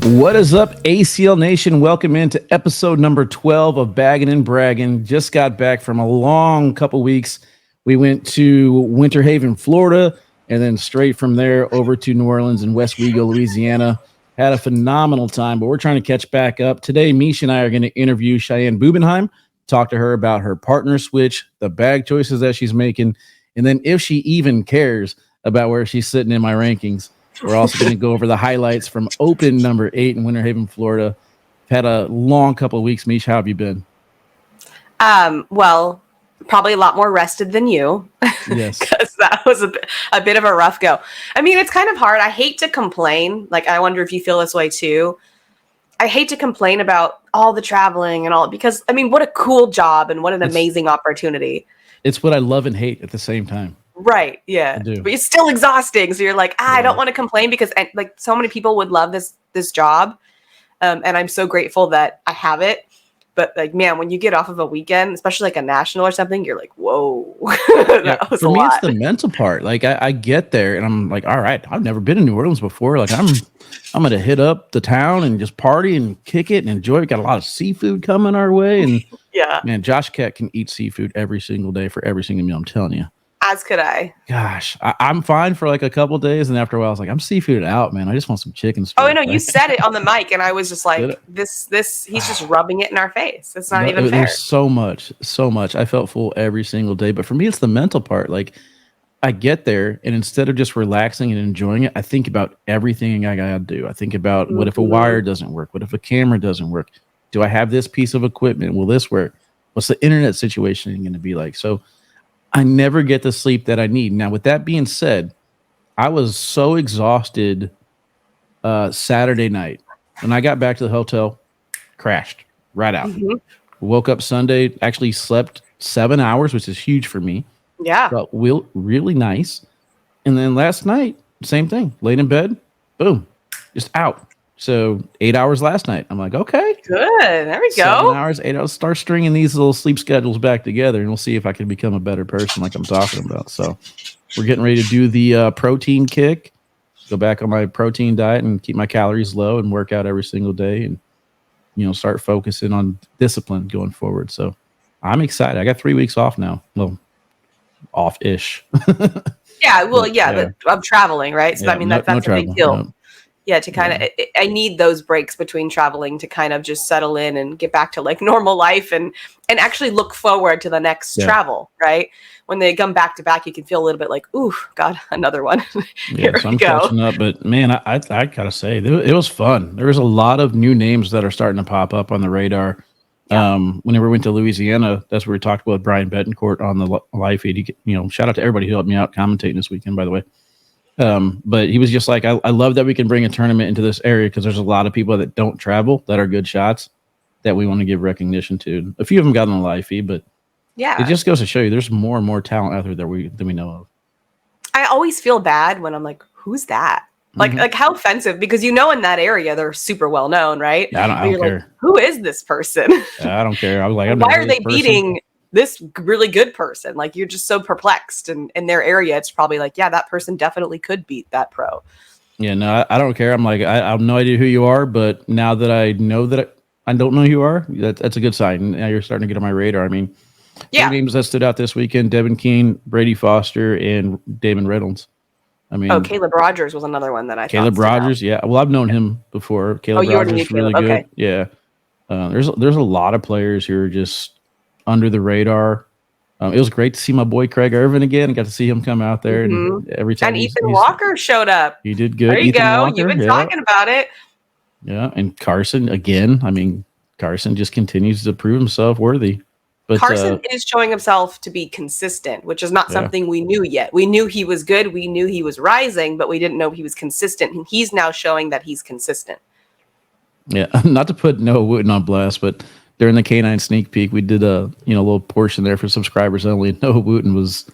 What is up, ACL Nation? Welcome into episode number 12 of Baggin Braggin. Just got back from a long couple weeks. We went to Winter Haven, Florida, and then straight from there over to New Orleans and Westwego, Louisiana. Had a phenomenal time, but we're trying to catch back up. Today, Meesh and I are going to interview Cheyenne Bubenheim, talk to her about her partner switch, the bag choices that she's making, and then if she even cares about where she's sitting in my rankings. We're also going to go over the highlights from Open number 8 in Winter Haven, Florida. Had a long couple of weeks. Meesh, how have you been? Well, probably a lot more rested than you. Yes. Because that was a bit of a rough go. I mean, it's kind of hard. I hate to complain. Like, I wonder if you feel this way too. I hate to complain about all the traveling and all, because, I mean, what a cool job and what an amazing opportunity. It's what I love and hate at the same time. Right. Yeah. But it's still exhausting. So you're like, I don't want to complain because like so many people would love this job. And I'm so grateful that I have it. But like, man, when you get off of a weekend, especially like a national or something, you're like, whoa, that was for a me, lot. it's the mental part. Like I get there and I'm like, all right, I've never been in New Orleans before. Like I'm going to hit up the town and just party and kick it and enjoy. We got a lot of seafood coming our way. And yeah, man, Josh Kett can eat seafood every single day for every single meal. I'm telling you. As could I. Gosh, I'm fine for like a couple of days, and after a while, I was like, I'm seafooded out, man. I just want some chicken. Oh, I know you said it on the mic, and I was just like, this. He's just rubbing it in our face. It's not even fair. There's so much. I felt full every single day, but for me, it's the mental part. Like, I get there, and instead of just relaxing and enjoying it, I think about everything I gotta do. I think about what if a wire doesn't work? What if a camera doesn't work? Do I have this piece of equipment? Will this work? What's the internet situation going to be like? So I never get the sleep that I need. Now, with that being said, I was so exhausted Saturday night. When I got back to the hotel, crashed right out. Woke up Sunday, actually slept 7 hours, which is huge for me. Yeah. Felt really nice. And then last night, same thing. Laid in bed, boom, just out. So 8 hours last night. I'm like, okay. Good. There we go. 7 hours, 8 hours. Start stringing these little sleep schedules back together, and we'll see if I can become a better person like I'm talking about. So we're getting ready to do the protein kick, go back on my protein diet and keep my calories low and work out every single day and, start focusing on discipline going forward. So I'm excited. I got 3 weeks off now. Well, off-ish. Yeah. Well, but I'm traveling, right? So that's a big deal. No. Yeah, to kind of, I need those breaks between traveling to kind of just settle in and get back to like normal life and actually look forward to the next travel, right? When they come back to back, you can feel a little bit like, ooh, God, another one. Yeah, so I'm catching up. But man, I gotta say, it was fun. There was a lot of new names that are starting to pop up on the radar. Yeah. Whenever we went to Louisiana, that's where we talked about Brian Betancourt on the live feed. Shout out to everybody who helped me out commentating this weekend, by the way. But he was just like, I love that we can bring a tournament into this area because there's a lot of people that don't travel that are good shots that we want to give recognition to. A few of them got on the live feed, but it just goes to show you there's more and more talent out there than we know of. I always feel bad when I'm like, who's that? Like how offensive, because in that area they're super well known, right? Yeah, I don't care. Like, who is this person? Yeah, I don't care. I was like, why are they beating this really good person? Like, you're just so perplexed, and in their area it's probably like, yeah, that person definitely could beat that pro. Yeah, no, I don't care. I'm like, I have no idea who you are, but now that I know that I don't know who you are, that's a good sign. Now you're starting to get on my radar. I mean, names that stood out this weekend: Devin Keane, Brady Foster, and Damon Reynolds. I mean, Caleb Rogers was another one that I Caleb Rogers, yeah. Well, I've known him before. Caleb Rogers is really good. Okay. Yeah. There's a lot of players who are just under the radar. It was great to see my boy Craig Irvin again. I got to see him come out there, and every time. And Ethan Walker showed up. He did good. There you Ethan go. Walker, You've been talking about it. Yeah, and Carson again. I mean, Carson just continues to prove himself worthy. But Carson is showing himself to be consistent, which is not something we knew yet. We knew he was good. We knew he was rising, but we didn't know he was consistent. And he's now showing that he's consistent. Yeah, not to put Noah Wooten on blast, but during the K9 sneak peek, we did a little portion there for subscribers only. Noah Wooten was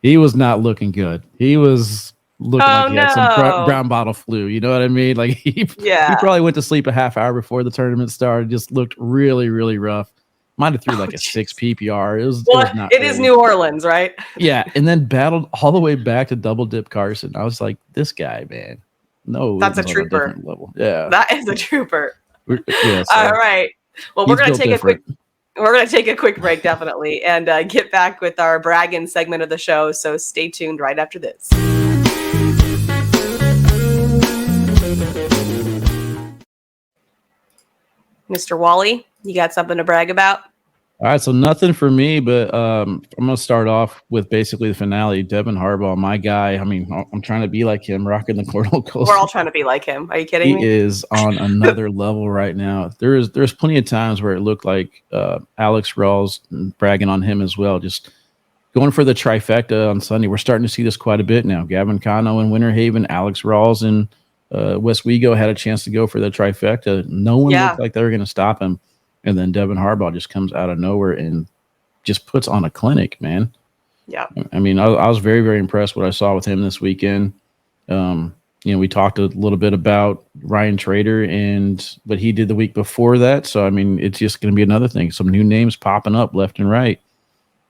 not looking good. He was looking like he had some brown bottle flu. You know what I mean? Like he probably went to sleep a half hour before the tournament started. Just looked really, really rough. Might have threw like a 6 PPR. It is New Orleans, right? Yeah, and then battled all the way back to double dip Carson. I was like, this guy, man. No, that's a trooper. Different level. Yeah, that is a trooper. Yeah. So all right. Well, we're gonna take a quick break, definitely, and get back with our bragging segment of the show. So stay tuned right after this. Mr. Wally, you got something to brag about? All right, so nothing for me, but I'm going to start off with basically the finale. Devin Harbaugh, my guy. I mean, I'm trying to be like him, rocking the Cornhole coaster. We're all trying to be like him. Are you kidding me? He is on another level right now. There's plenty of times where it looked like Alex Rawls bragging on him as well, just going for the trifecta on Sunday. We're starting to see this quite a bit now. Gavin Cano in Winter Haven, Alex Rawls and West Wego had a chance to go for the trifecta. No one looked like they were going to stop him. And then Devin Harbaugh just comes out of nowhere and just puts on a clinic, man. Yeah. I mean, I was very, very impressed what I saw with him this weekend. We talked a little bit about Ryan Trader and what he did the week before that. So, I mean, it's just going to be another thing. Some new names popping up left and right.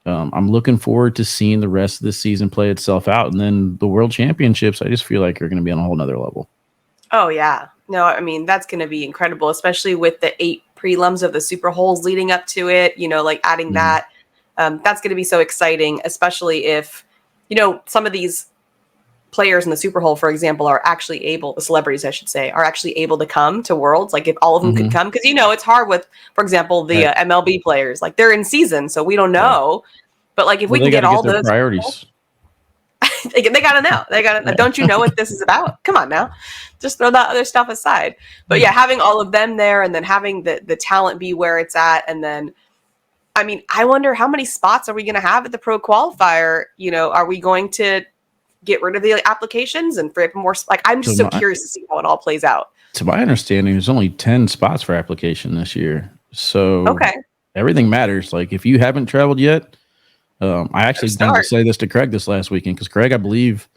I'm looking forward to seeing the rest of this season play itself out. And then the World Championships, I just feel like are going to be on a whole nother level. Oh, yeah. No, I mean, that's going to be incredible, especially with the 8 prelims of the Super Holes leading up to it, like adding that. That's going to be so exciting, especially if, some of these players in the Super Hole, for example, are actually able, the celebrities, I should say, are actually able to come to Worlds. Like if all of them could come, because, it's hard with, for example, the MLB players, like they're in season, so we don't know. But like if we can get all those priorities. They got to know. They got to. Don't you know what this is about? Come on now, just throw that other stuff aside. But yeah, having all of them there, and then having the talent be where it's at, and then, I mean, I wonder how many spots are we going to have at the Pro Qualifier? Are we going to get rid of the applications and for more? Like, I'm just so curious to see how it all plays out. To my understanding, there's only 10 spots for application this year, so everything matters. Like if you haven't traveled yet. I actually wanted to say this to Craig this last weekend because Craig, I believe,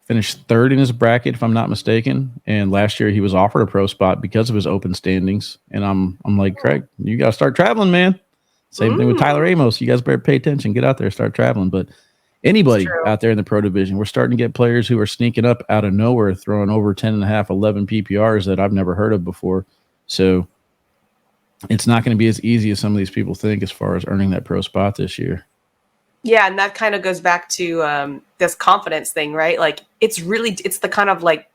finished 3rd in his bracket, if I'm not mistaken. And last year he was offered a pro spot because of his open standings. And I'm like, Craig, you got to start traveling, man. Same thing with Tyler Amos. You guys better pay attention. Get out there, start traveling. But anybody out there in the pro division, we're starting to get players who are sneaking up out of nowhere, throwing over 10.5, 11 PPRs that I've never heard of before. So it's not going to be as easy as some of these people think as far as earning that pro spot this year. Yeah, and that kind of goes back to this confidence thing, right? Like it's the kind of like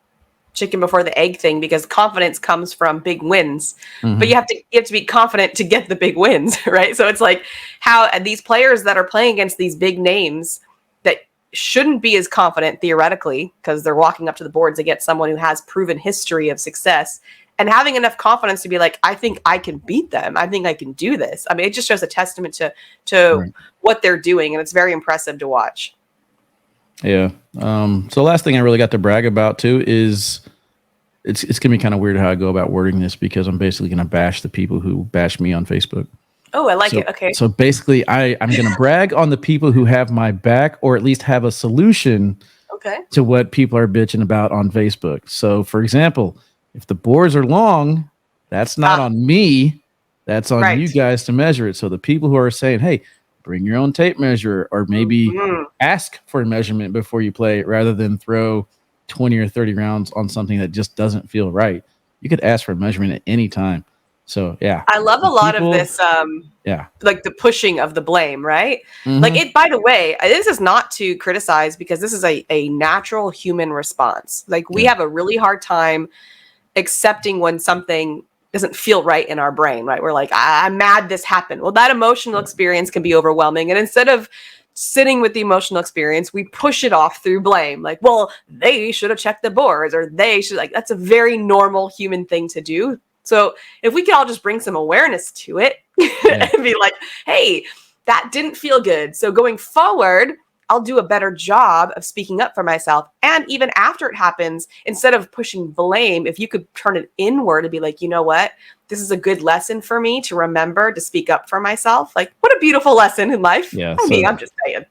chicken before the egg thing, because confidence comes from big wins, but you have to be confident to get the big wins, right? So it's like how these players that are playing against these big names that shouldn't be as confident theoretically because they're walking up to the boards against someone who has proven history of success. And having enough confidence to be like, I think I can beat them. I think I can do this. I mean, it just shows a testament to what they're doing, and it's very impressive to watch. Yeah. So the last thing I really got to brag about too is it's gonna be kind of weird how I go about wording this because I'm basically gonna bash the people who bash me on Facebook. Oh, I like it. Okay. So basically, I'm gonna brag on the people who have my back, or at least have a solution. To what people are bitching about on Facebook. So, for example. If the boards are long, that's not on me. That's on you guys to measure it. So the people who are saying, hey, bring your own tape measure, or maybe ask for a measurement before you play rather than throw 20 or 30 rounds on something that just doesn't feel right. You could ask for a measurement at any time. So, yeah. I love a lot of this, like the pushing of the blame, right? Like it, by the way, this is not to criticize because this is a natural human response. Like we have a really hard time accepting when something doesn't feel right in our brain, right? We're like, I'm mad this happened. Well, that emotional experience can be overwhelming. And instead of sitting with the emotional experience, we push it off through blame. Like, well, they should have checked the boards, or they should, like, that's a very normal human thing to do. So if we could all just bring some awareness to it and be like, hey, that didn't feel good. So going forward, I'll do a better job of speaking up for myself. And even after it happens, instead of pushing blame, if you could turn it inward and be like, you know what, this is a good lesson for me to remember to speak up for myself. Like, what a beautiful lesson in life. Yeah, I'm just saying.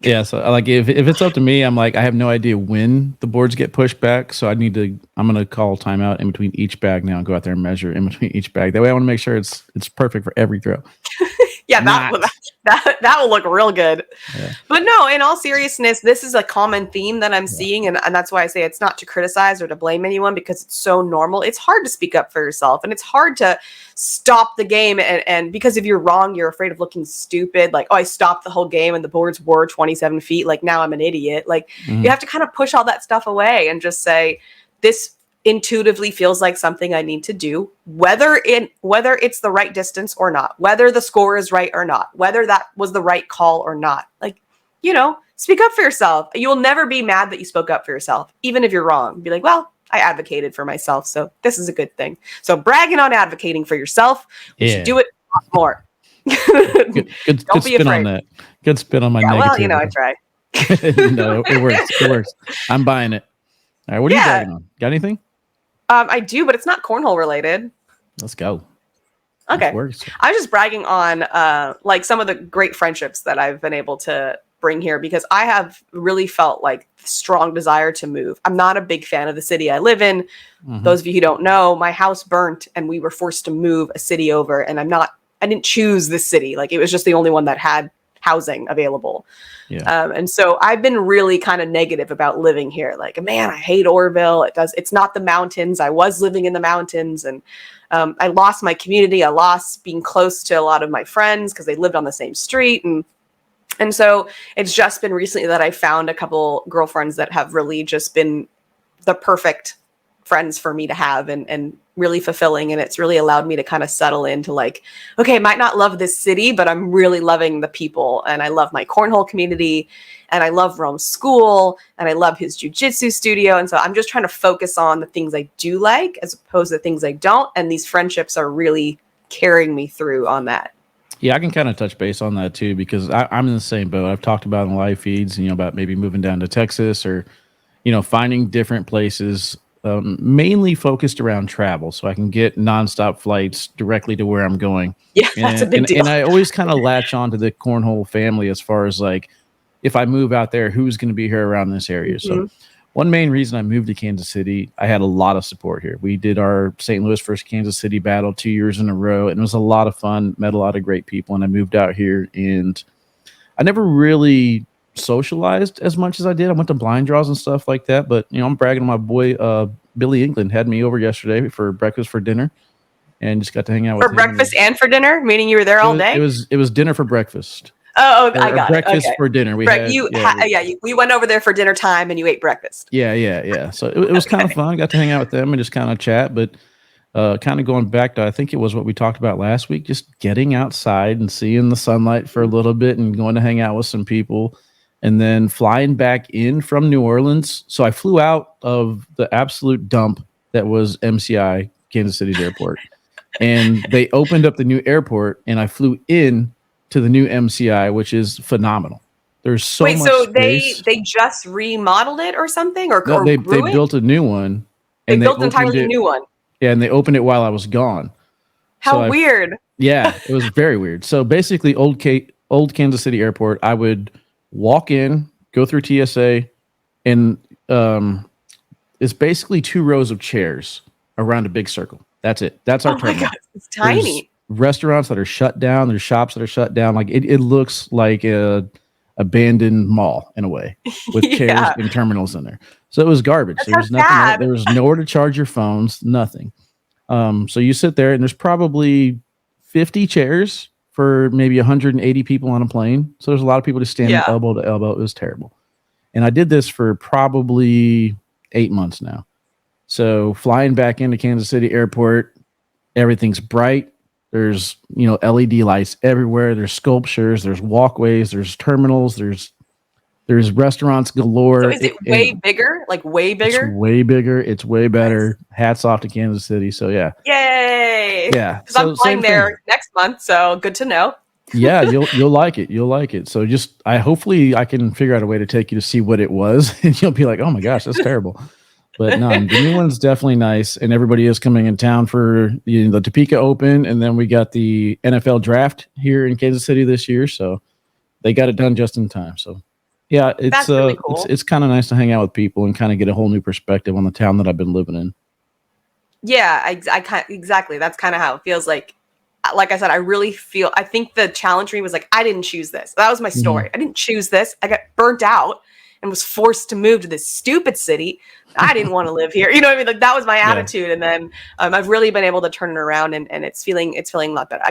Yeah, so like if it's up to me, I'm like, I have no idea when the boards get pushed back. So I'm going to call timeout in between each bag now and go out there and measure in between each bag. That way I want to make sure it's perfect for every throw. Yeah, that will look real good. Yeah. But no, in all seriousness, this is a common theme that I'm seeing. And that's why I say it's not to criticize or to blame anyone, because it's so normal. It's hard to speak up for yourself, and it's hard to stop the game. And because if you're wrong, you're afraid of looking stupid. Like, oh, I stopped the whole game and the boards were 27 feet. Like, now I'm an idiot. Like, you have to kind of push all that stuff away and just say, this intuitively feels like something I need to do, whether it's the right distance or not, whether the score is right or not, whether that was the right call or not. Like, speak up for yourself. You'll never be mad that you spoke up for yourself, even if you're wrong. Be like, well, I advocated for myself, so this is a good thing. So bragging on advocating for yourself, we should do it a lot more. Good spin on that. Good spin on my negativity. Well, I try. No, it works. It works. I'm buying it. All right, what are you bragging on? Got anything? I do, but it's not cornhole related. Let's go. Okay. I was just bragging on like some of the great friendships that I've been able to bring here, because I have really felt like strong desire to move. I'm not a big fan of the city I live in. Those of you who don't know, my house burnt and we were forced to move a city over, and I didn't choose this city. Like, it was just the only one that had housing available. Yeah. And so I've been really kind of negative about living here. Like, man, I hate Orville. It's not the mountains. I was living in the mountains, and I lost my community. I lost being close to a lot of my friends because they lived on the same street. And so it's just been recently that I found a couple girlfriends that have really just been the perfect friends for me to have, and really fulfilling. And it's really allowed me to kind of settle into like, okay, I might not love this city, but I'm really loving the people. And I love my cornhole community, and I love Rome's school, and I love his jiu-jitsu studio. And so I'm just trying to focus on the things I do like as opposed to the things I don't. And these friendships are really carrying me through on that. Yeah, I can kind of touch base on that too, because I'm in the same boat. I've talked about in live feeds, about maybe moving down to Texas, or, finding different places, mainly focused around travel, so I can get nonstop flights directly to where I'm going. Yeah, that's a big deal. And I always kind of latch on to the cornhole family as far as like, if I move out there, who's going to be here around this area? So one main reason I moved to Kansas City, I had a lot of support here. We did our St. Louis versus Kansas City battle 2 years in a row, and it was a lot of fun, met a lot of great people, and I moved out here, and I never really socialized as much as I did. I went to blind draws and stuff like that, but I'm bragging on my boy Billy England. Had me over yesterday for breakfast for dinner, and just got to hang out with him. For breakfast and for dinner, meaning you were there all day? It was dinner for breakfast. I got breakfast it. for dinner. We went over there for dinner time and you ate breakfast. Yeah. So it was kind of fun. Got to hang out with them and just kind of chat, but kind of going back to, I think it was what we talked about last week, just getting outside and seeing the sunlight for a little bit and going to hang out with some people, and then flying back in from New Orleans. So I flew out of the absolute dump that was MCI, Kansas City's airport, and they opened up the new airport, and I flew in to the new MCI, which is phenomenal. There's so much space. they just remodeled it or something, or they built a new one. They built an entirely new one. Yeah, and they opened it while I was gone. How weird. Yeah, it was very weird. So basically, old Kansas City Airport, I would walk in, go through TSA, and it's basically 2 rows of chairs around a big circle. That's it. That's our terminal. Oh my God, it's tiny. There's restaurants that are shut down. There's shops that are shut down. Like it looks like a abandoned mall in a way, with chairs and terminals in there. So it was garbage. There was nothing. There was nowhere to charge your phones. Nothing. So you sit there, and there's probably 50 chairs for maybe 180 people on a plane. So there's a lot of people just standing elbow to elbow. It was terrible. And I did this for probably 8 months now. So flying back into Kansas City Airport, everything's bright. There's, LED lights everywhere. There's sculptures. There's walkways. There's terminals. There's restaurants galore. So is it way bigger? Like way bigger? It's way bigger. It's way better. Nice. Hats off to Kansas City. So yeah. Yay! Yeah. Because I'm flying there next month, so good to know. Yeah, you'll like it. You'll like it. So hopefully I can figure out a way to take you to see what it was, and you'll be like, oh my gosh, that's terrible. But no, the new one's definitely nice, and everybody is coming in town for the Topeka Open, and then we got the NFL draft here in Kansas City this year, so they got it done just in time. So yeah, it's really cool. It's kind of nice to hang out with people and kind of get a whole new perspective on the town that I've been living in. Yeah, exactly. That's kind of how it feels like like I said, I think the challenge for me was like, I didn't choose this. That was my story. I didn't choose this. I got burnt out and was forced to move to this stupid city. I didn't want to live here. You know what I mean? Like that was my attitude. And then I've really been able to turn it around and it's feeling a lot better.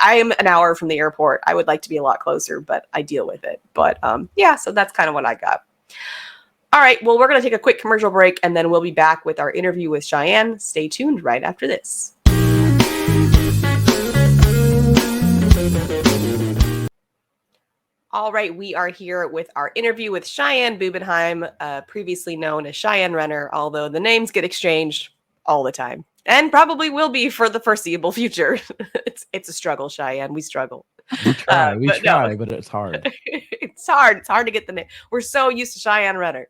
I am an hour from the airport. I would like to be a lot closer, but I deal with it. But so that's kind of what I got. All right. Well, we're going to take a quick commercial break and then we'll be back with our interview with Cheyenne. Stay tuned right after this. All right, we are here with our interview with Cheyenne Bubenheim, previously known as Cheyenne Renner, although the names get exchanged all the time and probably will be for the foreseeable future. It's a struggle, Cheyenne. We struggle. We try, but it's hard. It's hard. It's hard to get the name. We're so used to Cheyenne Renner.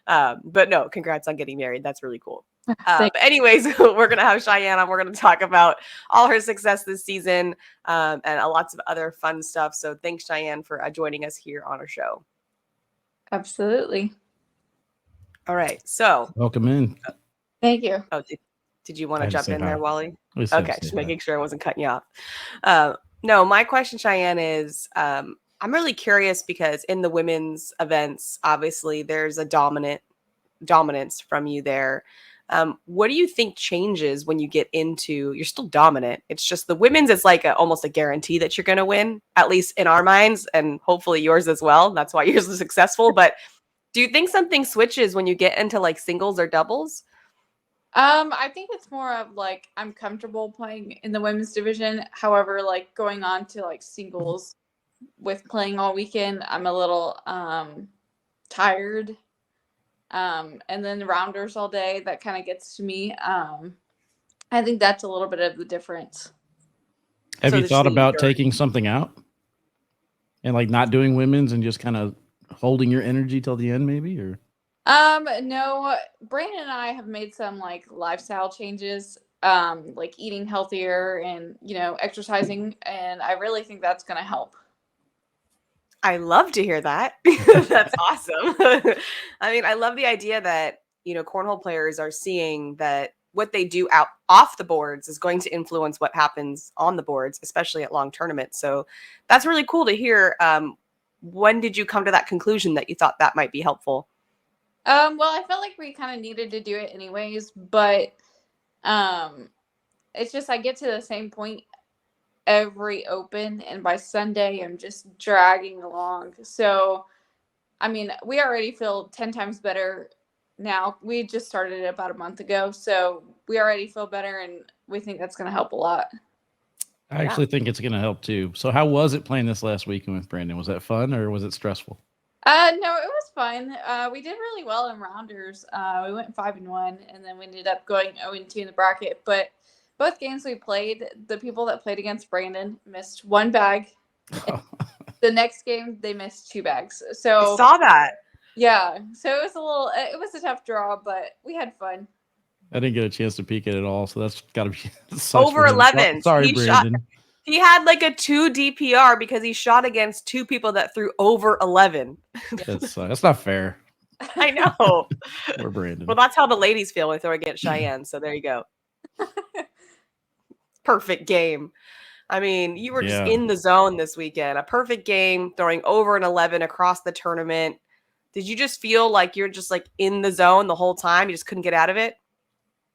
But no, congrats on getting married. That's really cool. But anyways, we're going to have Cheyenne on. We're going to talk about all her success this season and lots of other fun stuff. So thanks, Cheyenne, for joining us here on our show. Absolutely. All right. So welcome in. Thank you. Oh, did you want to jump in there, Wally? Okay, just making sure I wasn't cutting you off. No, my question, Cheyenne, is I'm really curious because in the women's events, obviously there's a dominance from you there. What do you think changes when you get into, you're still dominant. It's just the women's is like almost a guarantee that you're going to win, at least in our minds, and hopefully yours as well. That's why yours is successful. But do you think something switches when you get into like singles or doubles? I think it's more of like, I'm comfortable playing in the women's division. However, like going on to like singles with playing all weekend, I'm a little, tired. And then the rounders all day, that kind of gets to me. I think that's a little bit of the difference. Have you thought about taking something out and like not doing women's and just kind of holding your energy till the end, maybe? Or no, Brandon and I have made some like lifestyle changes, like eating healthier and, exercising. And I really think that's going to help. I love to hear that. That's awesome. I mean, I love the idea that, cornhole players are seeing that what they do off the boards is going to influence what happens on the boards, especially at long tournaments. So that's really cool to hear. When did you come to that conclusion that you thought that might be helpful? Well, I felt like we kind of needed to do it anyways, but it's just I get to the same point every open, and by Sunday I'm just dragging along. So I mean, we already feel 10 times better now. We just started about a month ago, so we already feel better, and we think that's going to help a lot. I actually think it's going to help too. So how was it playing this last weekend with Brandon? Was that fun or was it stressful? No, it was fun. We did really well in rounders. We went 5-1, and then we ended up going 0-2 in the bracket. But both games we played, the people that played against Brandon missed one bag. The next game, they missed 2 bags. So I saw that. Yeah. So it was a tough draw, but we had fun. I didn't get a chance to peek at it all, so that's got to be over 11. Sorry, Brandon. He had like a 2 DPR because he shot against 2 people that threw over 11. That's not fair. I know. We're Brandon. Well, that's how the ladies feel when they throw against Cheyenne. So there you go. Perfect game. I mean, you were just in the zone this weekend. A perfect game, throwing over an 11 across the tournament. Did you just feel like you're just like in the zone the whole time? You just couldn't get out of it?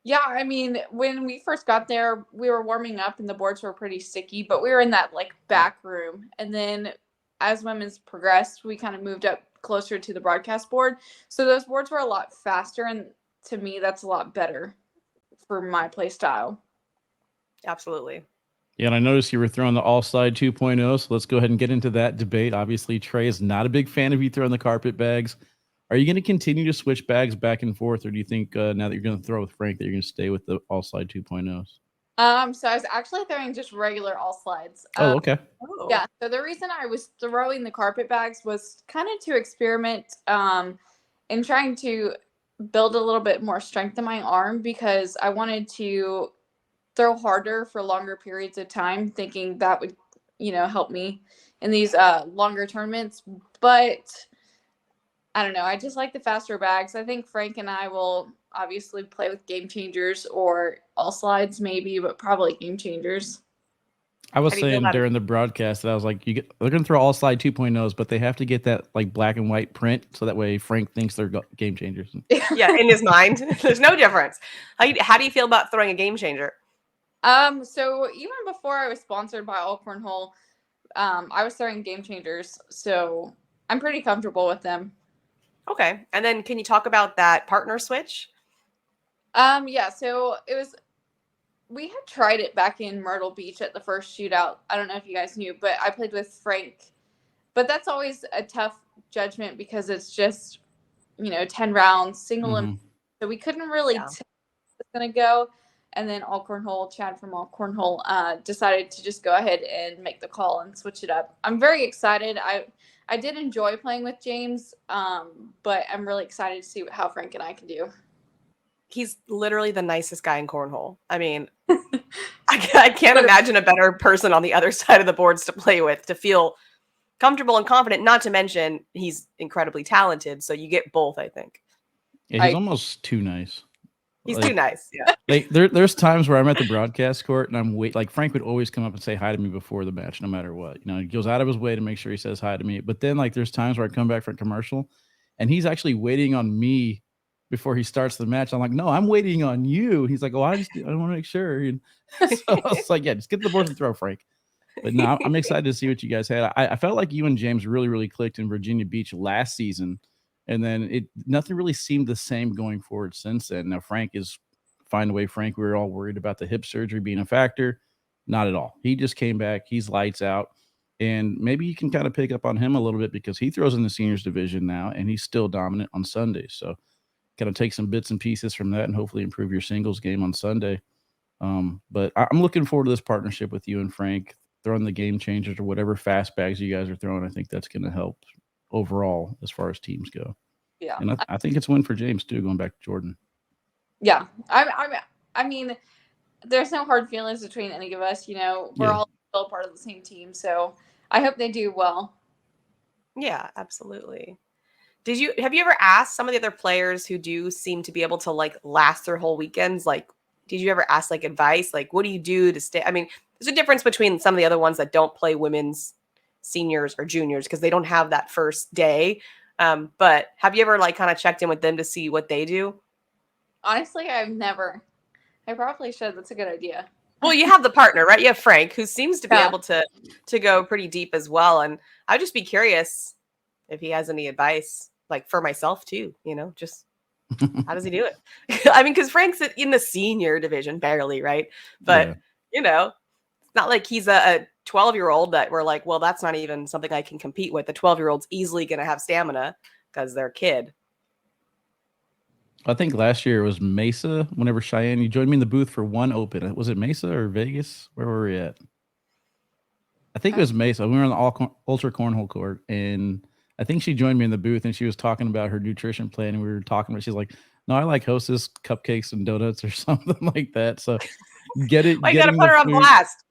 Yeah, I mean, when we first got there, we were warming up and the boards were pretty sticky, but we were in that like back room. And then as women's progressed, we kind of moved up closer to the broadcast board. So those boards were a lot faster. And to me, that's a lot better for my play style. Absolutely. Yeah, and I noticed you were throwing the all-slide 2.0, so let's go ahead and get into that debate. Obviously, Trey is not a big fan of you throwing the carpet bags. Are you going to continue to switch bags back and forth, or do you think now that you're going to throw with Frank that you're going to stay with the all-slide 2.0s? So I was actually throwing just regular all-slides. Okay. Yeah, so the reason I was throwing the carpet bags was kind of to experiment and trying to build a little bit more strength in my arm because I wanted to throw harder for longer periods of time, thinking that would, help me in these longer tournaments. But I don't know. I just like the faster bags. I think Frank and I will obviously play with game changers or all slides maybe, but probably game changers. I was saying during the broadcast that I was like, they're going to throw all slide 2.0s, but they have to get that like black and white print so that way Frank thinks they're game changers. Yeah, in his mind, there's no difference. How do you feel about throwing a game changer? So even before I was sponsored by All Cornhole, I was throwing game changers, so I'm pretty comfortable with them. Okay, and then can you talk about that partner switch? Yeah, so we had tried it back in Myrtle Beach at the first shootout. I don't know if you guys knew, but I played with Frank. But that's always a tough judgment because it's just, 10 rounds, single. Mm-hmm. So we couldn't really tell where it's going to go. And then All Cornhole, Chad from All Cornhole, decided to just go ahead and make the call and switch it up. I'm very excited. I did enjoy playing with James, but I'm really excited to see how Frank and I can do. He's literally the nicest guy in Cornhole. I mean, I can't imagine a better person on the other side of the boards to play with, to feel comfortable and confident, not to mention he's incredibly talented. So you get both, I think. Yeah, he's almost too nice. He's too nice. Yeah. Like there's times where I'm at the broadcast court and I'm like Frank would always come up and say hi to me before the match, no matter what. He goes out of his way to make sure he says hi to me. But then like there's times where I come back from commercial and he's actually waiting on me before he starts the match. I'm like, no, I'm waiting on you. He's like, oh, I want to make sure. And so I was like, yeah, just get to the board and throw, Frank. But no, I'm excited to see what you guys had. I felt like you and James really, really clicked in Virginia Beach last season. And then nothing really seemed the same going forward since then. Now, Frank is fine away. Frank, we were all worried about the hip surgery being a factor. Not at all. He just came back. He's lights out. And maybe you can kind of pick up on him a little bit because he throws in the seniors division now, and he's still dominant on Sundays. So kind of take some bits and pieces from that and hopefully improve your singles game on Sunday. But I'm looking forward to this partnership with you and Frank, throwing the game changers or whatever fast bags you guys are throwing. I think that's going to help overall as far as teams go. Yeah. And I think it's a win for James too, going back to Jordan. Yeah. I mean, there's no hard feelings between any of us, we're all still part of the same team. So I hope they do well. Yeah, absolutely. Have you ever asked some of the other players who do seem to be able to like last their whole weekends? Like, did you ever ask like advice? Like, what do you do to stay? I mean, there's a difference between some of the other ones that don't play women's seniors or juniors because they don't have that first day. But have you ever like kind of checked in with them to see what they do? Honestly, I've never. I probably should. That's a good idea. Well, you have the partner, right? You have Frank, who seems to be able to go pretty deep as well. And I'd just be curious if he has any advice, like for myself too, just how does he do it? I mean, because Frank's in the senior division, barely, right? But, it's not like he's a 12-year-old that we're like, well, that's not even something I can compete with. The 12-year-old's easily going to have stamina because they're a kid. I think last year it was Mesa. Whenever Cheyenne, you joined me in the booth for one open. Was it Mesa or Vegas? Where were we at? I think it was Mesa. We were on the Ultra Cornhole court, and I think she joined me in the booth, and she was talking about her nutrition plan, and we were talking about. She's like, "No, I like Hostess cupcakes and donuts or something like that." So get it. You got to put her on blast.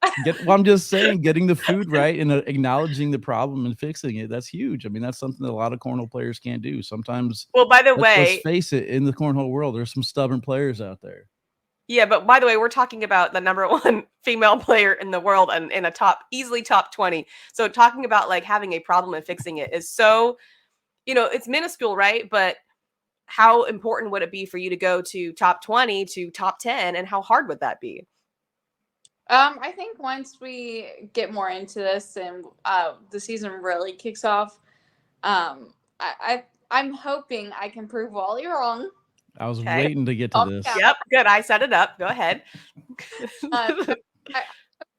I'm just saying, getting the food right and acknowledging the problem and fixing it. That's huge. I mean, that's something that a lot of cornhole players can't do. Sometimes. Well, by the way, let's face it, in the cornhole world, there's some stubborn players out there. Yeah, but by the way, we're talking about the number one female player in the world and in a easily top 20. So talking about like having a problem and fixing it is so, it's minuscule, right? But how important would it be for you to go to top 20 to top 10, and how hard would that be? I think once we get more into this and the season really kicks off, I'm hoping I can prove Wally wrong. I was waiting to get to this. Yep, good. I set it up. Go ahead. I hope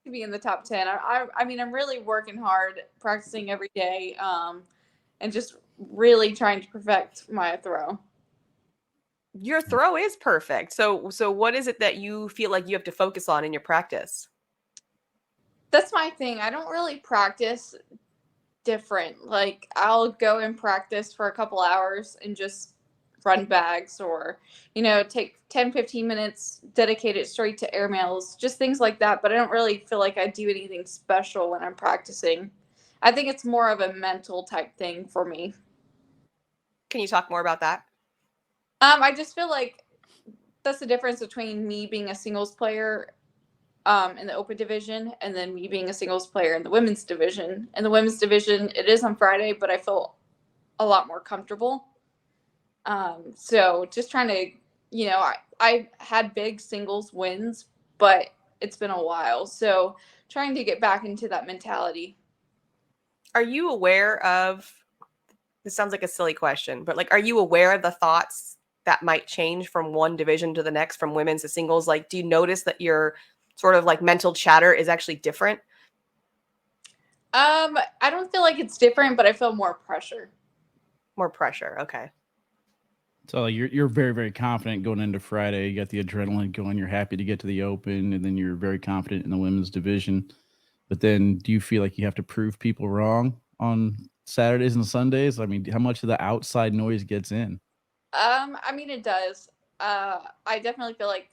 to be in the top 10. I mean, I'm really working hard, practicing every day, and just really trying to perfect my throw. Your throw is perfect. So what is it that you feel like you have to focus on in your practice? That's my thing. I don't really practice different. Like, I'll go and practice for a couple hours and just run bags or, take 10, 15 minutes, dedicate it straight to airmails, just things like that. But I don't really feel like I do anything special when I'm practicing. I think it's more of a mental type thing for me. Can you talk more about that? I just feel like that's the difference between me being a singles player in the open division, and then me being a singles player in the women's division. In the women's division, it is on Friday, but I feel a lot more comfortable. So just trying to, I had big singles wins, but it's been a while. So trying to get back into that mentality. Are you aware of, this sounds like a silly question, but like, are you aware of the thoughts that might change from one division to the next, from women's to singles? Like, do you notice that your sort of like mental chatter is actually different? I don't feel like it's different, but I feel more pressure. More pressure. Okay. So you're very, very confident going into Friday. You got the adrenaline going. You're happy to get to the open, and then you're very confident in the women's division. But then, do you feel like you have to prove people wrong on Saturdays and Sundays? I mean, how much of the outside noise gets in? I mean, it does. I definitely feel like,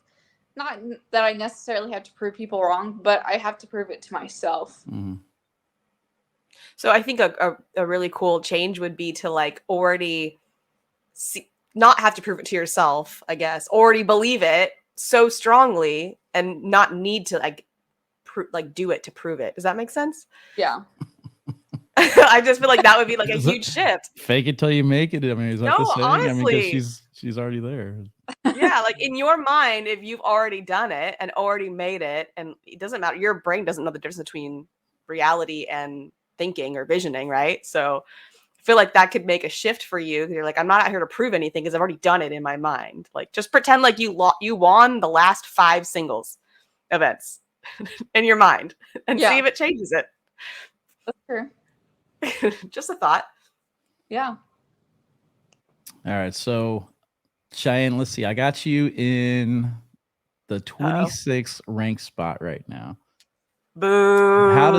not that I necessarily have to prove people wrong, but I have to prove it to myself. Mm-hmm. So I think a really cool change would be to like already not have to prove it to yourself, I guess, already believe it so strongly and not need to like do it to prove it. Does that make sense? Yeah. I just feel like that would be like a huge shift. Fake it till you make it. I mean, is that the saying? Honestly. I mean, she's already there. Yeah, like in your mind, if you've already done it and already made it, and it doesn't matter, your brain doesn't know the difference between reality and thinking or visioning, right? So I feel like that could make a shift for you. You're like, I'm not out here to prove anything because I've already done it in my mind. Like, just pretend like you won the last 5 singles events in your mind and see if it changes it. That's true. Just a thought. Yeah. All right. So, Cheyenne, let's see. I got you in the 26th ranked spot right now. Boo. How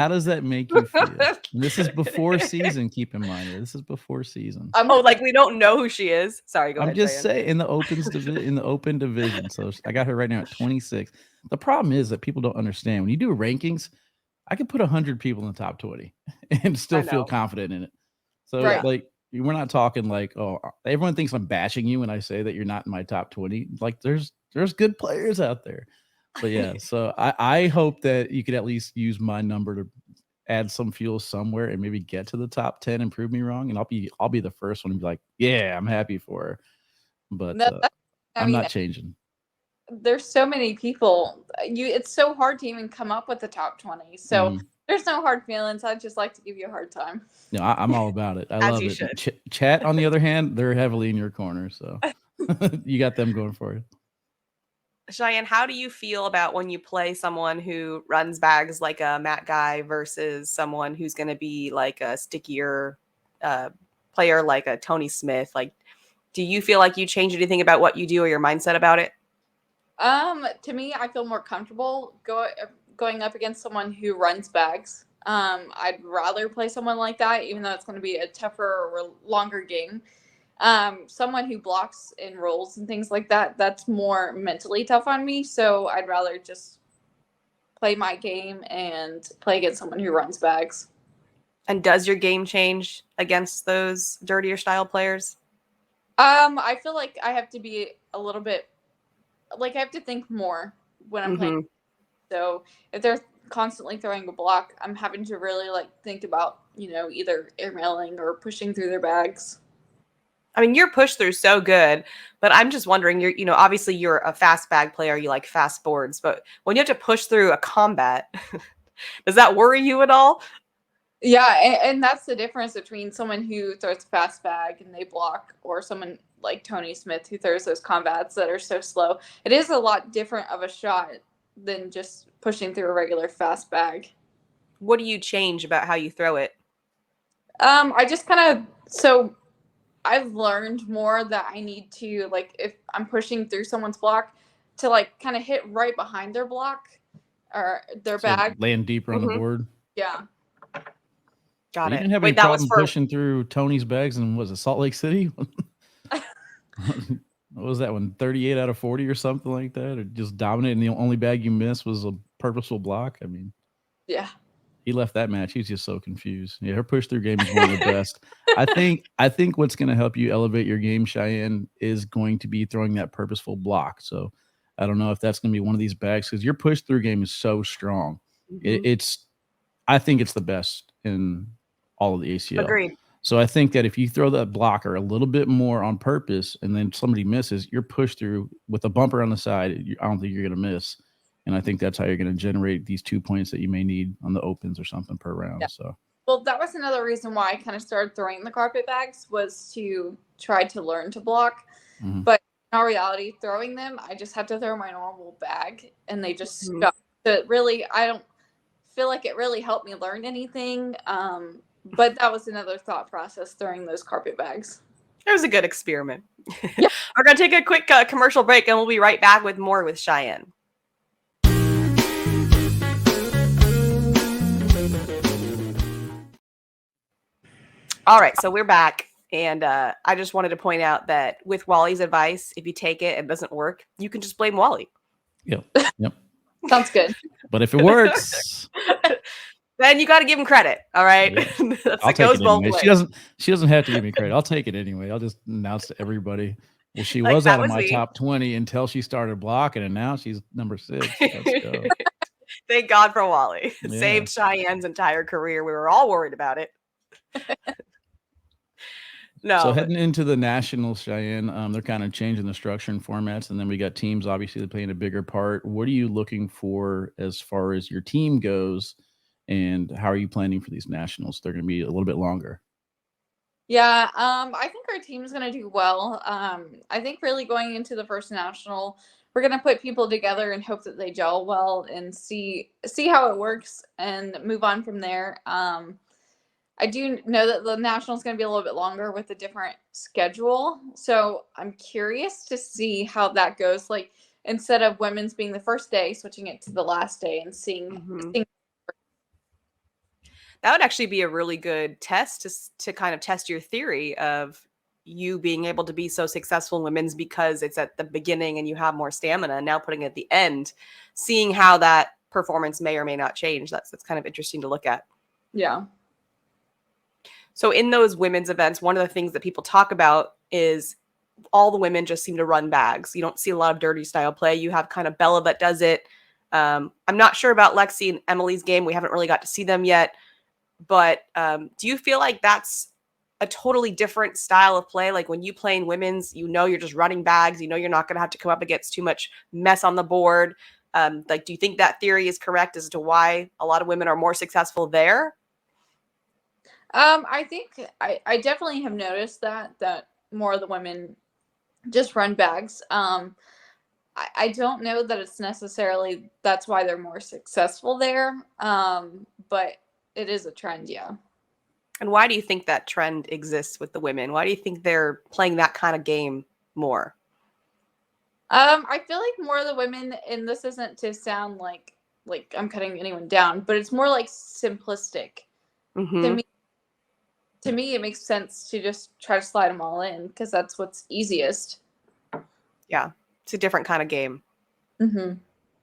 does that make you feel? This is before season. Keep in mind, this is before season. Like we don't know who she is. Sorry, go ahead. I'm just saying in the open division. So I got her right now at 26. The problem is that people don't understand when you do rankings. I could put 100 people in the top 20 and still feel confident in it. So like we're not talking like, oh, everyone thinks I'm bashing you when I say that you're not in my top 20. Like there's good players out there. But yeah, so I hope that you could at least use my number to add some fuel somewhere and maybe get to the top 10 and prove me wrong. And I'll be the first one to be like, yeah, I'm happy for her. But I'm not changing. There's so many people. It's so hard to even come up with the top 20. So there's no hard feelings. I'd just like to give you a hard time. No, I'm all about it. I love it. Chat, on the other hand, they're heavily in your corner. So you got them going for you. Cheyenne, how do you feel about when you play someone who runs bags like a Matt Guy versus someone who's going to be like a stickier player like a Tony Smith? Like, do you feel like you change anything about what you do or your mindset about it? To me, I feel more comfortable going up against someone who runs bags. I'd rather play someone like that, even though it's going to be a tougher or longer game. Someone who blocks and rolls and things like that, that's more mentally tough on me. So I'd rather just play my game and play against someone who runs bags. And does your game change against those dirtier style players? I feel like I have to be a little bit, like I have to think more when I'm playing. So if they're constantly throwing a block, I'm having to really like think about, either airmailing or pushing through their bags. I mean, your push through so good, but I'm just wondering, obviously you're a fast bag player, you like fast boards, but when you have to push through a combat, does that worry you at all? Yeah, and that's the difference between someone who throws a fast bag and they block, or someone like Tony Smith who throws those combats that are so slow. It is a lot different of a shot than just pushing through a regular fast bag. What do you change about how you throw it? I just so I've learned more that I need to, like, if I'm pushing through someone's block, to like kind of hit right behind their block or their bag. Land deeper on the board. Yeah. Got you it. didn't have any problem pushing through Tony's bags and was it Salt Lake City? What was that one? 38 out of 40 or something like that? Or just dominating, the only bag you missed was a purposeful block? I mean, yeah. He left that match. He's just so confused. Yeah, her push through game is one of the best. I think what's going to help you elevate your game, Cheyenne, is going to be throwing that purposeful block. So I don't know if that's going to be one of these bags because your push through game is so strong. I think it's the best in all of the ACL. Agreed. So I think that if you throw that blocker a little bit more on purpose and then somebody misses, your push through with a bumper on the side, I don't think you're going to miss. And I think that's how you're going to generate these 2 points that you may need on the opens or something per round. Yeah. So. Well, that was another reason why I kind of started throwing the carpet bags was to try to learn to block. But in all reality, throwing them, I just had to throw my normal bag and they just stuck. So really, I don't feel like it really helped me learn anything. But that was another thought process throwing those carpet bags. It was a good experiment. Yeah. We're going to take a quick commercial break and we'll be right back with more with Cheyenne. All right, so we're back. And I just wanted to point out that with Wally's advice, if you take it and it doesn't work, you can just blame Wally. Yep. Sounds good. But if it works, then you got to give him credit. All right. Yeah. I'll take it anyway. She doesn't have to give me credit. I'll take it anyway. I'll just announce to everybody. Well, she was out of my top 20 until she started blocking, and now she's number 6. Let's go. Thank God for Wally. Yeah. Saved Cheyenne's entire career. We were all worried about it. No. So heading into the Nationals, Cheyenne, they're kind of changing the structure and formats, and then we got teams obviously playing a bigger part. What are you looking for as far as your team goes, and how are you planning for these Nationals? They're going to be a little bit longer. Yeah, I think our team's going to do well. I think really going into the first National, we're going to put people together and hope that they gel well and see how it works and move on from there. I do know that the National is going to be a little bit longer with a different schedule. So I'm curious to see how that goes. Like instead of women's being the first day, switching it to the last day and seeing. That would actually be a really good test to kind of test your theory of you being able to be so successful in women's because it's at the beginning and you have more stamina. And now putting it at the end, seeing how that performance may or may not change. That's kind of interesting to look at. Yeah. So in those women's events, one of the things that people talk about is all the women just seem to run bags. You don't see a lot of dirty style play. You have kind of Bella that does it. I'm not sure about Lexi and Emily's game. We haven't really got to see them yet. But do you feel like that's a totally different style of play? Like when you play in women's, you're just running bags. You're not going to have to come up against too much mess on the board. Do you think that theory is correct as to why a lot of women are more successful there? I think I definitely have noticed that more of the women just run bags. I don't know that it's necessarily that's why they're more successful there. But it is a trend, yeah. And why do you think that trend exists with the women? Why do you think they're playing that kind of game more? I feel like more of the women, and this isn't to sound like I'm cutting anyone down, but it's more like simplistic. Mm-hmm. To me, it makes sense to just try to slide them all in because that's what's easiest. Yeah, it's a different kind of game. Mm-hmm.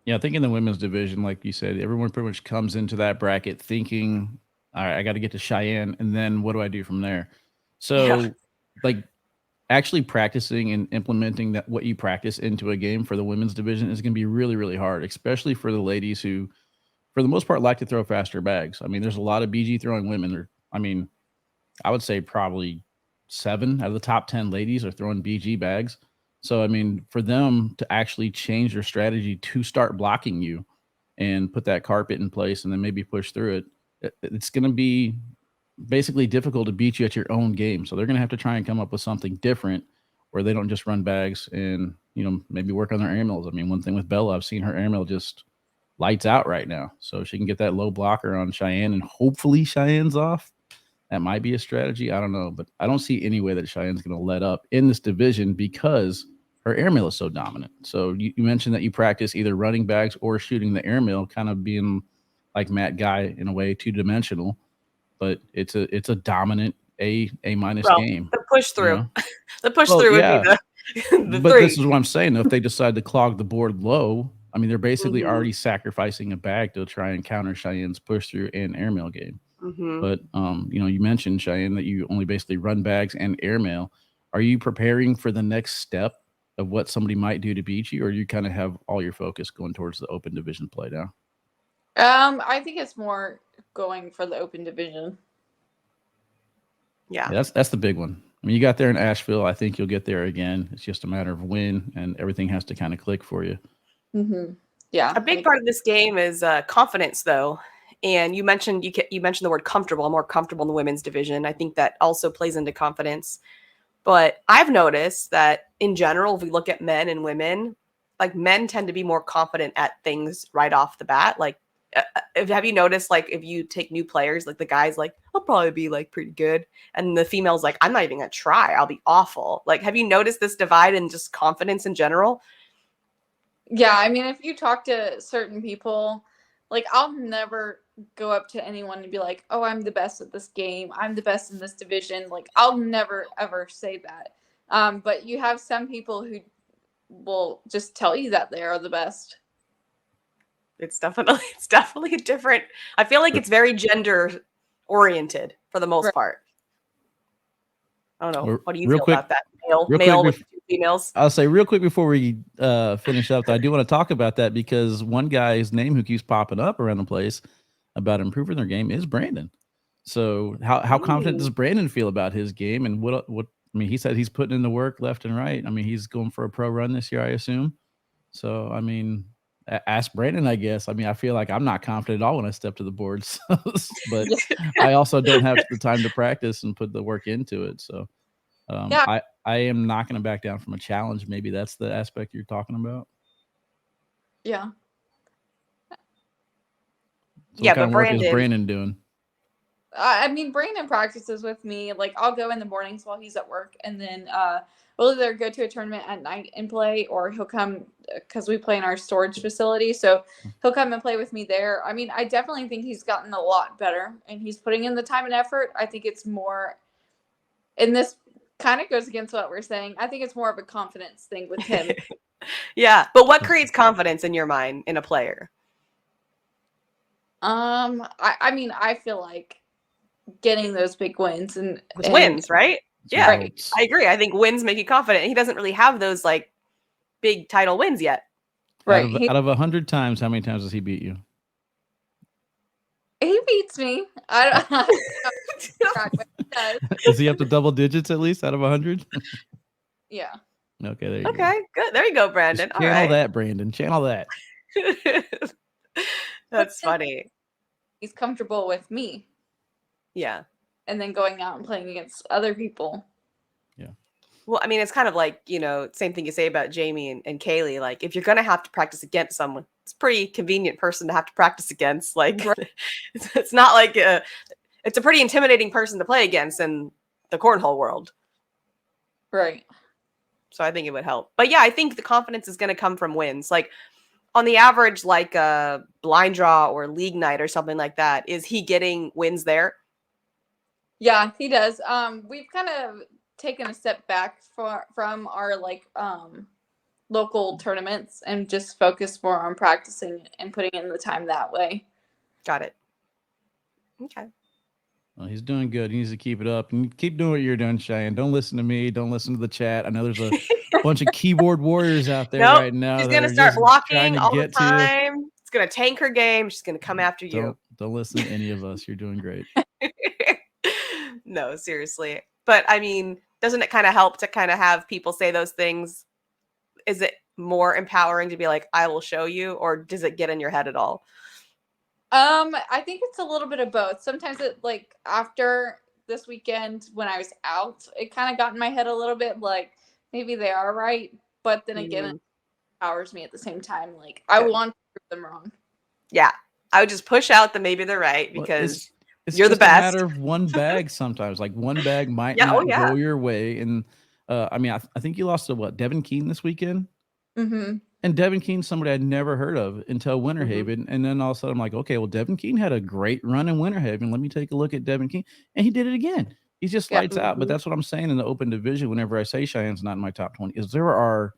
Yeah, I think in the women's division, like you said, everyone pretty much comes into that bracket thinking, all right, I got to get to Cheyenne, and then what do I do from there? So, like, actually practicing and implementing that what you practice into a game for the women's division is going to be really, really hard, especially for the ladies who, for the most part, like to throw faster bags. I mean, there's a lot of BG throwing women. I would say probably 7 out of the top 10 ladies are throwing BG bags. So, I mean, for them to actually change their strategy to start blocking you and put that carpet in place and then maybe push through it, it's going to be basically difficult to beat you at your own game. So they're going to have to try and come up with something different where they don't just run bags and, maybe work on their airmails. I mean, one thing with Bella, I've seen her airmail just lights out right now. So she can get that low blocker on Cheyenne and hopefully Cheyenne's off. That might be a strategy. I don't know, but I don't see any way that Cheyenne's going to let up in this division because her airmail is so dominant. So you mentioned that you practice either running bags or shooting the airmail, kind of being like Matt Guy in a way, 2-dimensional, but it's a dominant A- game. The push through, the push through would be the but 3. This is what I'm saying. If they decide to clog the board low, I mean, they're basically already sacrificing a bag to try and counter Cheyenne's push through and airmail game. Mm-hmm. But, you mentioned, Cheyenne, that you only basically run bags and airmail. Are you preparing for the next step of what somebody might do to beat you, or you kind of have all your focus going towards the open division play now? I think it's more going for the open division. Yeah, that's the big one. I mean, you got there in Asheville. I think you'll get there again. It's just a matter of when, and everything has to kind of click for you. Mm-hmm. Yeah. A big part of this game is confidence, though. And you mentioned the word comfortable. I'm more comfortable in the women's division. I think that also plays into confidence. But I've noticed that in general, if we look at men and women, like men tend to be more confident at things right off the bat. Like, have you noticed, like, if you take new players, like the guys, like, I'll probably be like pretty good. And the females, like, I'm not even going to try. I'll be awful. Like, have you noticed this divide in just confidence in general? Yeah. I mean, if you talk to certain people, like, I'll never go up to anyone and be like, oh, I'm the best at this game. I'm the best in this division. Like, I'll never, ever say that. But you have some people who will just tell you that they are the best. It's definitely a different. I feel like it's very gender oriented for the most part. I don't know. What do you feel about that? Male with two females? I'll say real quick before we finish up, I do want to talk about that because one guy's name who keeps popping up around the place about improving their game is Brandon. So how confident does Brandon feel about his game, and what I mean, he said he's putting in the work left and right. I mean, he's going for a pro run this year, I assume. So I mean, ask Brandon, I guess. I mean, I feel like I'm not confident at all when I step to the boards, but I also don't have the time to practice and put the work into it. So I am not going to back down from a challenge. Maybe that's the aspect you're talking about. Yeah. So what kind of work is Brandon doing? I mean, Brandon practices with me. Like, I'll go in the mornings while he's at work, and then we'll either go to a tournament at night and play, or he'll come because we play in our storage facility. So he'll come and play with me there. I mean, I definitely think he's gotten a lot better, and he's putting in the time and effort. I think it's more, and this kind of goes against what we're saying. I think it's more of a confidence thing with him. Yeah, but what creates confidence in your mind in a player? I mean, I feel like getting those big wins and wins, right? Yeah, right. I agree. I think wins make you confident. He doesn't really have those like big title wins yet. Right. Out of 100 times, how many times does he beat you? He beats me. I don't. Is he up to double digits at least out of 100? Yeah. Okay, there you go. Okay, good. There you go, Brandon. Just channel that, Brandon. Channel that. That's funny. He's comfortable with me. Yeah. And then going out and playing against other people. Yeah. Well, I mean, it's kind of like, same thing you say about Jamie and Kaylee. Like, if you're going to have to practice against someone, it's a pretty convenient person to have to practice against. Like, it's not like it's a pretty intimidating person to play against in the cornhole world. Right. So I think it would help. But yeah, I think the confidence is going to come from wins. Like, on the average, like a blind draw or league night or something like that, is he getting wins there? Yeah, he does. We've kind of taken a step back from our local tournaments and just focus more on practicing and putting in the time that way. Got it. Okay. Well, he's doing good. He needs to keep it up and keep doing what you're doing, Cheyenne. Don't listen to me. Don't listen to the chat. I know there's a bunch of keyboard warriors out there right now. She's going to start blocking all the time. It's going to tank her game. She's going to come after you. Don't listen to any of us. You're doing great. No, seriously. But I mean, doesn't it kind of help to kind of have people say those things? Is it more empowering to be like, I will show you, or does it get in your head at all? I think it's a little bit of both. Sometimes it, like, after this weekend when I was out, it kind of got in my head a little bit, like, maybe they are right. But then again, it empowers me at the same time. Like, I want to prove them wrong. Yeah. I would just push out that maybe they're right because it's you're just the best. a matter of one bag sometimes. Like, one bag might not go your way. And I mean, I think you lost to Devin Keene this weekend? Mm-hmm. And Devin Keene's somebody I'd never heard of until Winter Haven. And then all of a sudden I'm like, okay, well, Devin Keene had a great run in Winter Haven. Let me take a look at Devin Keene. And he did it again. He's just lights out. But that's what I'm saying in the open division whenever I say Cheyenne's not in my top 20 is there are,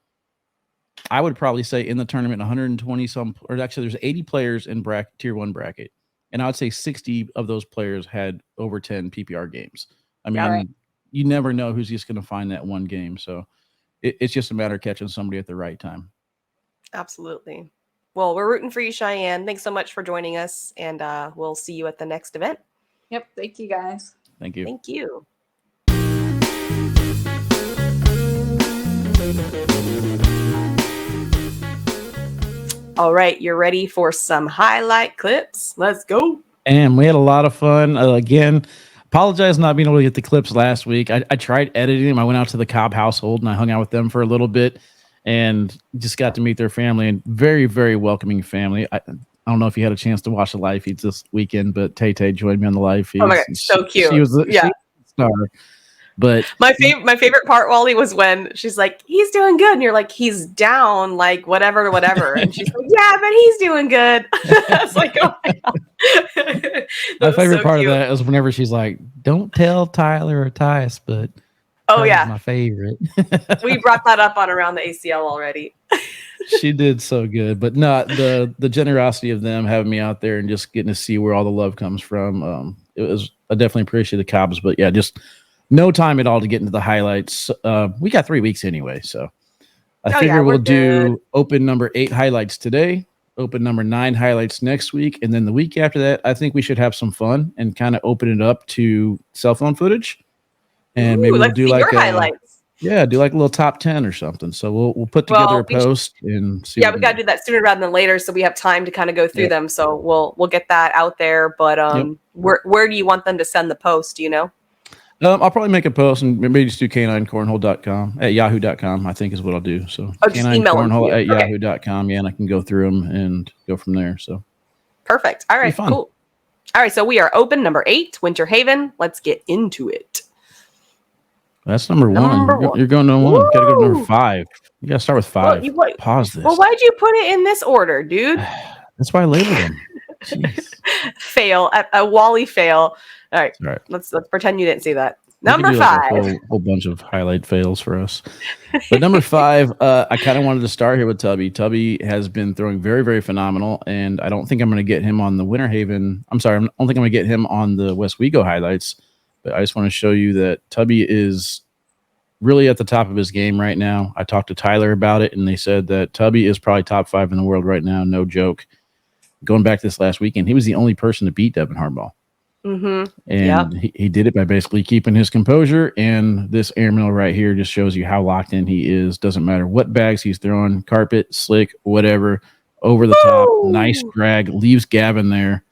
I would probably say in the tournament, 120 some, or actually there's 80 players in tier 1 bracket. And I would say 60 of those players had over 10 PPR games. I mean, you never know who's just going to find that one game. So it's just a matter of catching somebody at the right time. Absolutely. Well, we're rooting for you, Cheyenne. Thanks so much for joining us, and we'll see you at the next event. Yep. Thank you, guys. Thank you. Thank you. All right, you're ready for some highlight clips. Let's go. And we had a lot of fun. Again, apologize not being able to get the clips last week. I tried editing them. I went out to the Cobb household and I hung out with them for a little bit and just got to meet their family, and very, very welcoming family. I don't know if you had a chance to watch the live feeds this weekend, but Tay joined me on the live feeds. Oh my God, so cute. She was the star. But my favorite part, Wally, was when she's like, "He's doing good," and you're like, "He's down, like whatever," and she's like, "Yeah, but he's doing good." It's like, oh my God. My favorite part of that is whenever she's like, "Don't tell Tyler or Tice," but my favorite. We brought that up on Around the ACL already. She did so good, but no, the generosity of them having me out there and just getting to see where all the love comes from. I definitely appreciate the Cobbs, but yeah, just no time at all to get into the highlights. We got 3 weeks anyway, so I figure we'll do open number 8 highlights today, open number 9 highlights next week, and then the week after that, I think we should have some fun and kind of open it up to cell phone footage, and maybe we'll do like highlights. Yeah, do like a little top 10 or something. So we'll put together a post and see. Yeah, we got to do that sooner rather than later, so we have time to kind of go through them. So we'll get that out there. But where do you want them to send the post? Do you know? I'll probably make a post and maybe just do caninecornhole.com at yahoo.com, I think is what I'll do. So caninecornhole at yahoo.com. Yeah, and I can go through them and go from there. So perfect. All right, cool. All right, so we are open number 8, Winter Haven. Let's get into it. That's number 1. You're going to 1. Got to go to number 5. You got to start with 5. Pause this. Well, why'd you put it in this order, dude? That's why I labeled them. Jeez. Fail. A Wally fail. All right. Let's pretend you didn't see that. Number 5. Like a whole bunch of highlight fails for us. But number 5, I kind of wanted to start here with Tubby. Tubby has been throwing very, very phenomenal, and I don't think I'm going to get him on the Winter Haven. I don't think I'm going to get him on the Westwego highlights. But I just want to show you that Tubby is really at the top of his game right now. I talked to Tyler about it, and they said that Tubby is probably top 5 in the world right now. No joke. Going back this last weekend, he was the only person to beat Devin Hardball. Mm-hmm. And he did it by basically keeping his composure. And this airmail right here just shows you how locked in he is. Doesn't matter what bags he's throwing, carpet, slick, whatever, over the top. Nice drag, leaves Gavin there.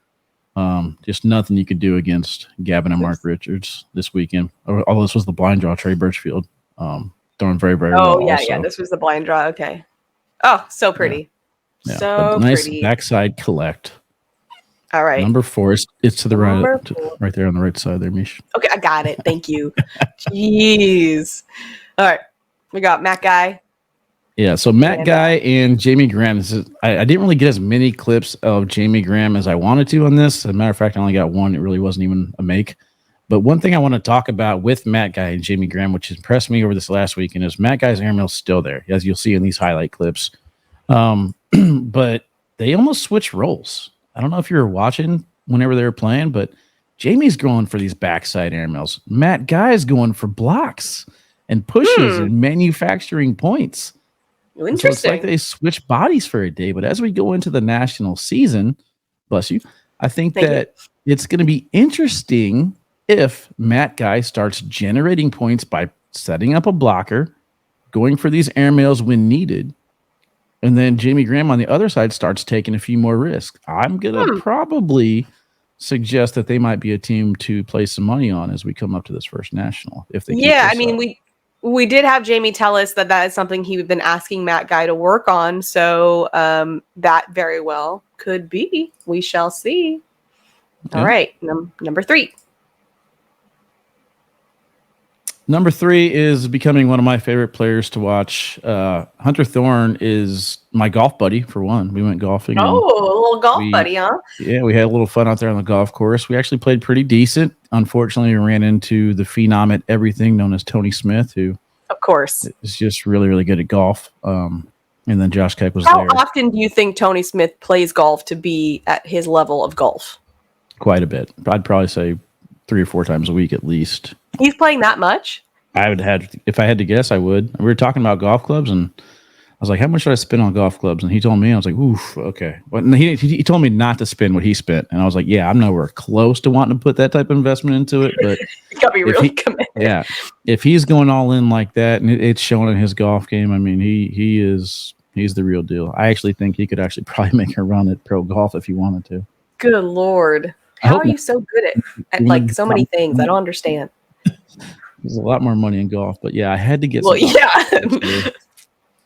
Just nothing you could do against Gavin and Mark Richards this weekend. Although this was the blind draw, Trey Birchfield throwing very, very well. Oh, yeah. This was the blind draw. Okay. Oh, so pretty. Yeah. So nice pretty. Backside collect. All right. Number 4 is to the right there on the right side there, Meesh. Okay, I got it. Thank you. Jeez. All right. We got Matt Guy. Yeah, so Matt Guy and Jamie Graham. I didn't really get as many clips of Jamie Graham as I wanted to on this. As a matter of fact, I only got one. It really wasn't even a make. But one thing I want to talk about with Matt Guy and Jamie Graham, which impressed me over this last weekend, is Matt Guy's airmail is still there, as you'll see in these highlight clips. But they almost switched roles. I don't know if you were watching whenever they were playing, but Jamie's going for these backside airmails. Matt Guy is going for blocks and pushes and manufacturing points. Interesting. So it's like they switch bodies for a day. But as we go into the national season, bless you, I think it's going to be interesting if Matt Guy starts generating points by setting up a blocker, going for these airmails when needed, and then Jamie Graham on the other side starts taking a few more risks. I'm going to probably suggest that they might be a team to place some money on as we come up to this first national. If they we did have Jamie tell us that is something he'd been asking Matt Guy to work on. So that very well could be. We shall see. Okay. All right. Number 3. Number 3 is becoming one of my favorite players to watch. Hunter Thorne is my golf buddy, for one. We went golfing. Oh, a little golf buddy, huh? Yeah, we had a little fun out there on the golf course. We actually played pretty decent. Unfortunately, we ran into the phenom at everything known as Tony Smith, who, of course, is just really, really good at golf. And then Josh Kipe was there. How often do you think Tony Smith plays golf to be at his level of golf? Quite a bit. I'd probably say 3 or 4 times a week at least. He's playing that much? If I had to guess, I would. We were talking about golf clubs, and I was like, how much should I spend on golf clubs? And he told me, I was like, oof, okay. But he told me not to spend what he spent. And I was like, yeah, I'm nowhere close to wanting to put that type of investment into it. But you got to be really committed. Yeah. If he's going all in like that, and it's showing in his golf game, I mean, he's the real deal. I actually think he could actually probably make a run at pro golf if he wanted to. Good Lord. How are you so good at like so many things? I don't understand. There's a lot more money in golf, but yeah, I had to get some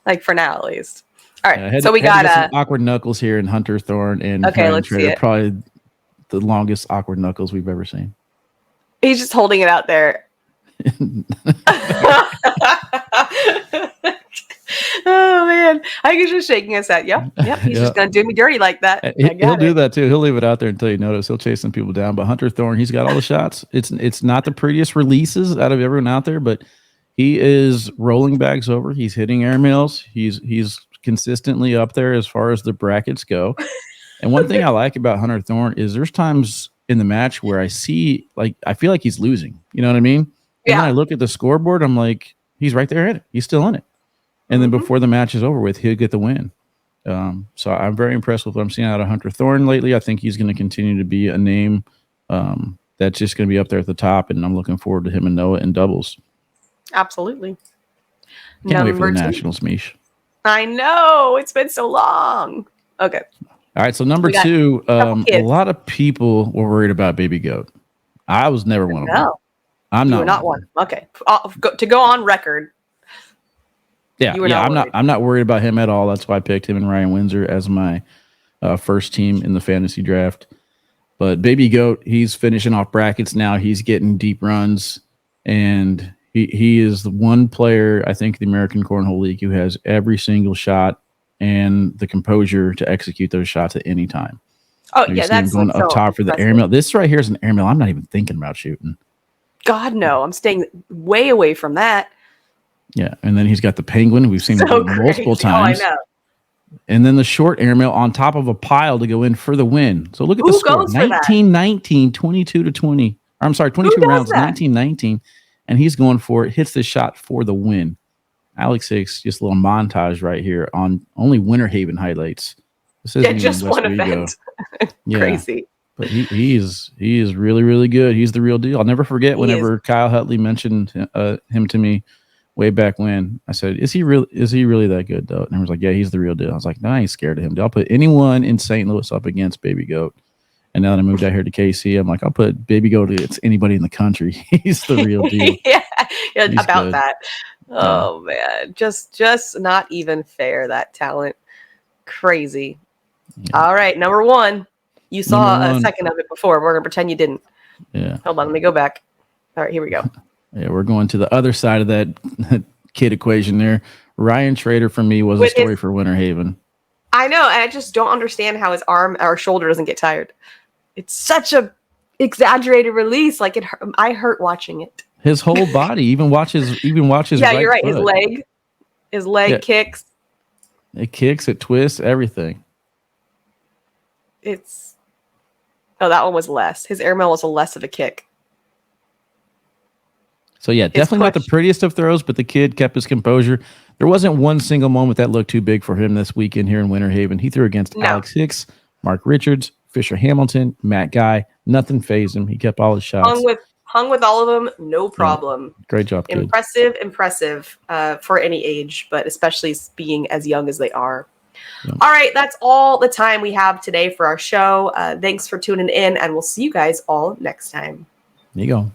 like for now at least. All right, yeah, so we got some awkward knuckles here in Hunter Thorne and let's see it. Probably the longest awkward knuckles we've ever seen. He's just holding it out there. Oh man, I was just shaking his head. Yep. He's just gonna do me dirty like that. He'll do that too. He'll leave it out there until you notice. He'll chase some people down. But Hunter Thorne, he's got all the shots. It's not the prettiest releases out of everyone out there, but he is rolling bags over. He's hitting airmails. He's consistently up there as far as the brackets go. And one thing I like about Hunter Thorne is there's times in the match where I feel like he's losing. You know what I mean? And when I look at the scoreboard, I'm like, he's right there in it. He's still in it. And then before the match is over with, he'll get the win. So I'm very impressed with what I'm seeing out of Hunter Thorne lately. I think he's going to continue to be a name that's just going to be up there at the top, and I'm looking forward to him and Noah in doubles. Absolutely. Can't wait for the Nationals, Meesh. I know. It's been so long. Okay. All right, so number 2, a lot of people were worried about Baby Goat. I was never one of them. I'm not one. Okay. To go on record. I'm not worried about him at all. That's why I picked him and Ryan Windsor as my first team in the fantasy draft. But Baby Goat, he's finishing off brackets now. He's getting deep runs, and he is the one player, I think, the American Cornhole League who has every single shot and the composure to execute those shots at any time. Oh, yeah, that's going up top for the airmail. This right here is an airmail I'm not even thinking about shooting. God, no. I'm staying way away from that. Yeah, and then he's got the penguin. We've seen him multiple times. Oh, I know. And then the short airmail on top of a pile to go in for the win. So look at the score. 19-19, 22-20. I'm sorry, 22 rounds, 19-19. And he's going for it, hits the shot for the win. Alex Hicks, just a little montage right here on only Winter Haven highlights. This isn't just one event. Crazy. But he is really, really good. He's the real deal. I'll never forget whenever Kyle Hutley mentioned him to me way back when. I said, is he really that good though? And he was like, yeah, he's the real deal. I was like, no, I ain't scared of him. I'll put anyone in St. Louis up against Baby Goat. And now that I moved out here to KC, I'm like, I'll put Baby Goat against anybody in the country. He's the real deal. yeah, about good. That. Oh man, just not even fair, that talent. Crazy. Yeah. All right, number 1. You saw a second of it before. We're gonna pretend you didn't. Yeah. Hold on, let me go back. All right, here we go. Yeah, we're going to the other side of that kid equation there. Ryan Trader for me was a story for Winter Haven. I know, and I just don't understand how his arm or shoulder doesn't get tired. It's such a exaggerated release. Like I hurt watching it. His whole body, even watches. Yeah, you're right. Foot. His leg kicks. It kicks, it twists, everything. That one was less. His airmail was less of a kick. So yeah, definitely not the prettiest of throws, but the kid kept his composure. There wasn't one single moment that looked too big for him this weekend here in Winter Haven. He threw against Alex Hicks, Mark Richards, Fisher Hamilton, Matt Guy. Nothing phased him. He kept all his shots. Hung with all of them, no problem. Yeah, great job, kid. Impressive for any age, but especially being as young as they are. Yeah. All right, that's all the time we have today for our show. Thanks for tuning in, and we'll see you guys all next time. There you go.